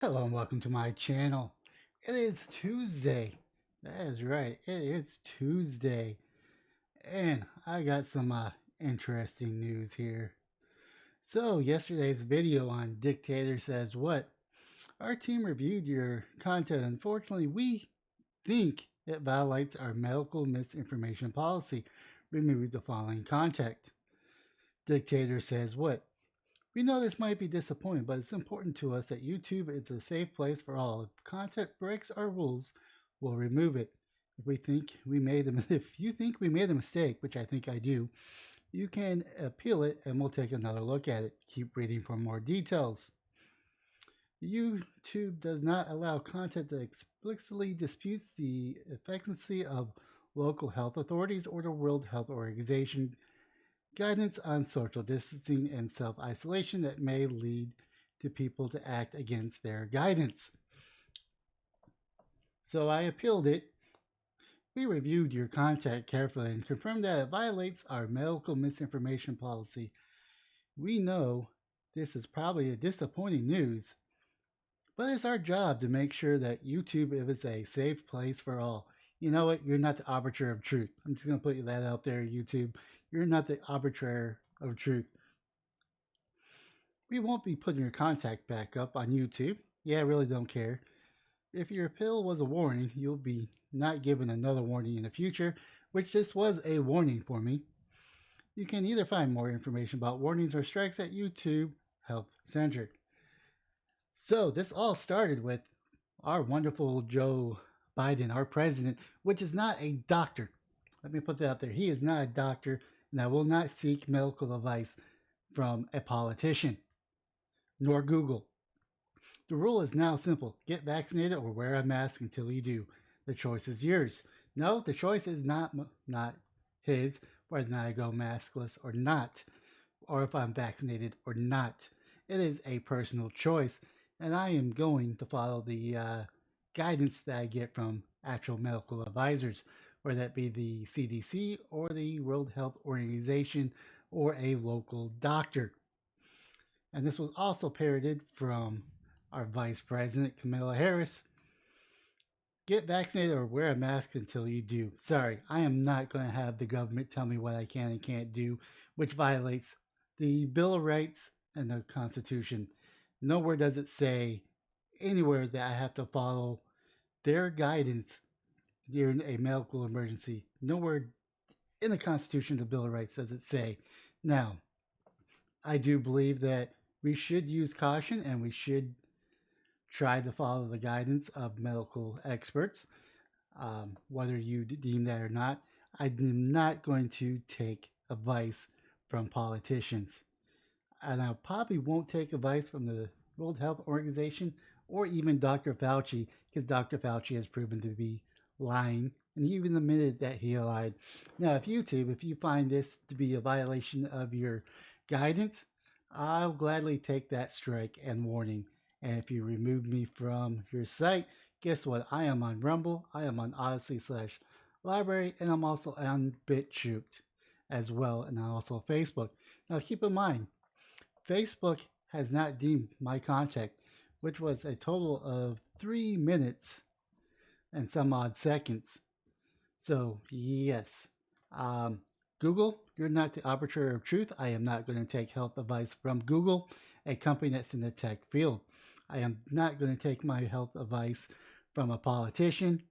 Hello and welcome to my channel. It is Tuesday. That is right. It is Tuesday. And I got some interesting news here. So yesterday's video on Dictator Says What? Our team reviewed your content. Unfortunately, we think it violates our medical misinformation policy. Remove the following content. Dictator Says What? We know this might be disappointing, but it's important to us that YouTube is a safe place for all. If content breaks our rules, we'll remove it. If you think we made a mistake, which I think I do, you can appeal it and we'll take another look at it. Keep reading for more details. YouTube does not allow content that explicitly disputes the efficacy of local health authorities or the World Health Organization guidance on social distancing and self-isolation that may lead to people to act against their guidance. So I appealed it. We reviewed your content carefully and confirmed that it violates our medical misinformation policy. We know this is probably a disappointing news, but it's our job to make sure that YouTube is a safe place for all. You know what? You're not the arbiter of truth. I'm just going to put that out there, YouTube. You're not the arbiter of truth. We won't be putting your contact back up on YouTube. Yeah, I really don't care. If your appeal was a warning, you'll be not given another warning in the future, which this was a warning for me. You can either find more information about warnings or strikes at YouTube Health Centric. So this all started with our wonderful Joe Biden, our president, which is not a doctor. Let me put that out there. He is not a doctor, and I will not seek medical advice from a politician, nor Google. The rule is now simple. Get vaccinated or wear a mask until you do. The choice is yours. No, the choice is not his, whether or not I go maskless or not, or if I'm vaccinated or not. It is a personal choice, and I am going to follow the guidance that I get from actual medical advisors, whether that be the CDC or the World Health Organization or a local doctor. And this was also parroted from our Vice President, Kamala Harris. Get vaccinated or wear a mask until you do. Sorry, I am not going to have the government tell me what I can and can't do, which violates the Bill of Rights and the Constitution. Nowhere does it say anywhere that I have to follow their guidance during a medical emergency. Nowhere in the Constitution, the Bill of Rights, does it say. Now, I do believe that we should use caution and we should try to follow the guidance of medical experts, whether you deem that or not. I'm not going to take advice from politicians. And I probably won't take advice from the World Health Organization or even Dr. Fauci, because Dr. Fauci has proven to be lying, and he even admitted that he lied. Now, if you find this to be a violation of your guidance, I'll gladly take that strike and warning. And if you remove me from your site, guess what? I am on Rumble, I am on Odyssey/Library, and I'm also on BitChute as well, and I'm also Facebook. Now keep in mind, Facebook has not deemed my contact, which was a total of 3 minutes and some odd seconds. So yes, Google, you're not the arbiter of truth. I am not going to take health advice from Google, a company that's in the tech field. I am not going to take my health advice from a politician,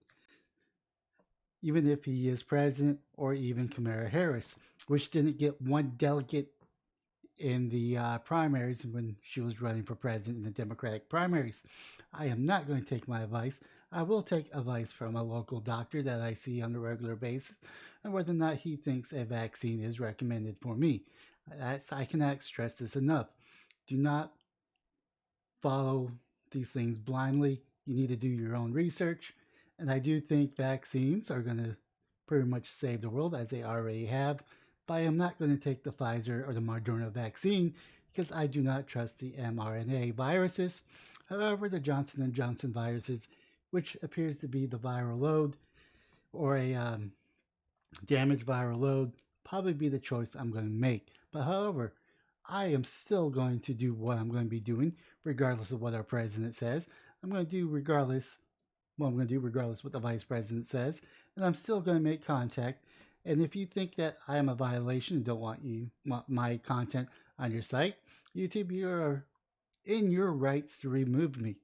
even if he is president, or even Kamala Harris, which didn't get one delegate in the primaries when she was running for president in the Democratic primaries. I am not going to take my advice. I will take advice from a local doctor that I see on a regular basis, and whether or not he thinks a vaccine is recommended for me. I cannot stress this enough. Do not follow these things blindly. You need to do your own research. And I do think vaccines are going to pretty much save the world, as they already have. But I am not going to take the Pfizer or the Moderna vaccine because I do not trust the mRNA viruses. However, the Johnson & Johnson viruses, which appears to be the viral load or a damaged viral load, probably be the choice I'm going to make. But however, I am still going to do what I'm going to be doing, regardless of what our president says. I'm going to do regardless. Well, I'm going to do regardless what the vice president says, and I'm still going to make contact. And if you think that I am a violation and don't want my content on your site, YouTube, you are in your rights to remove me.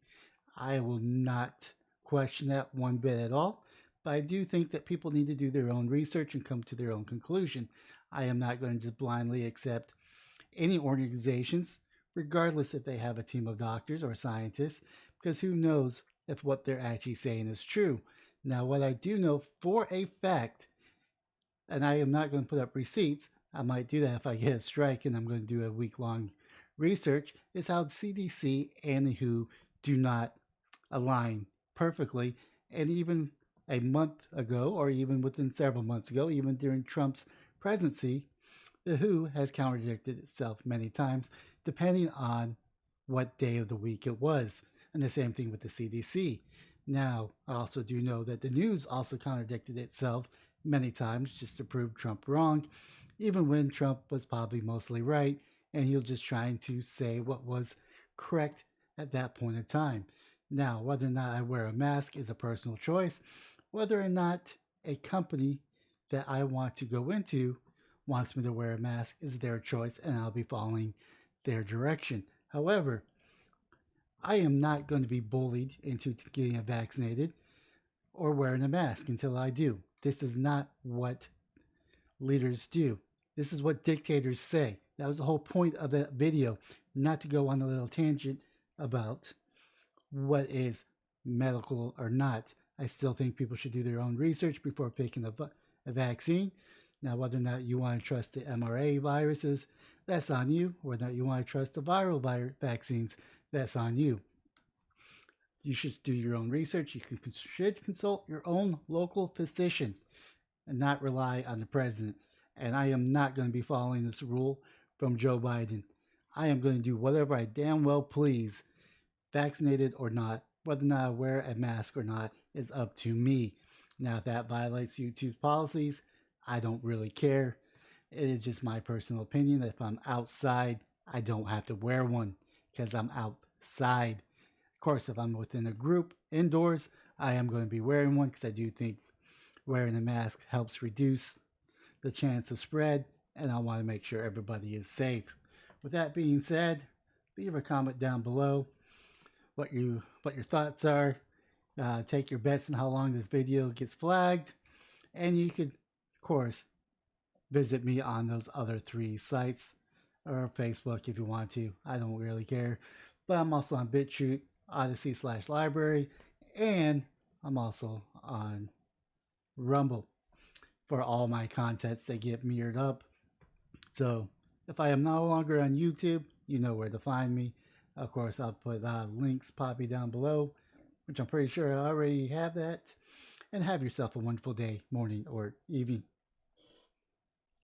I will not question that one bit at all. But I do think that people need to do their own research and come to their own conclusion. I am not going to just blindly accept any organizations, regardless if they have a team of doctors or scientists, because who knows if what they're actually saying is true. Now, what I do know for a fact, and I am not going to put up receipts, I might do that if I get a strike and I'm going to do a week-long research, is how CDC and the WHO do not align perfectly. And even a month ago, or even within several months ago, even during Trump's presidency, the WHO has contradicted itself many times, depending on what day of the week it was. And the same thing with the CDC. Now, I also do know that the news also contradicted itself many times just to prove Trump wrong, even when Trump was probably mostly right, and he was just trying to say what was correct at that point in time. Now, whether or not I wear a mask is a personal choice. Whether or not a company that I want to go into wants me to wear a mask is their choice, and I'll be following their direction. However, I am not going to be bullied into getting vaccinated or wearing a mask until I do. This is not what leaders do. This is what dictators say. That was the whole point of that video, not to go on a little tangent about what is medical or not. I still think people should do their own research before picking a vaccine. Now, whether or not you want to trust the mRNA viruses, that's on you. Whether or not you want to trust the viral vaccines, that's on you. You should do your own research. You should consult your own local physician and not rely on the president. And I am not going to be following this rule from Joe Biden. I am going to do whatever I damn well please, vaccinated or not. Whether or not I wear a mask or not is up to me. Now, if that violates YouTube's policies, I don't really care. It is just my personal opinion that if I'm outside, I don't have to wear one because I'm outside. Of course, if I'm within a group indoors, I am going to be wearing one because I do think wearing a mask helps reduce the chance of spread, and I want to make sure everybody is safe. With that being said, leave a comment down below what your thoughts are. Take your bets on how long this video gets flagged, and you could, of course, visit me on those other 3 sites or Facebook if you want to. I don't really care, but I'm also on BitChute, Odyssey/Library, and I'm also on Rumble for all my contents that get mirrored up. So if I am no longer on YouTube, you know where to find me. Of course, I'll put links popping down below, which I'm pretty sure I already have that. And have yourself a wonderful day, morning, or evening.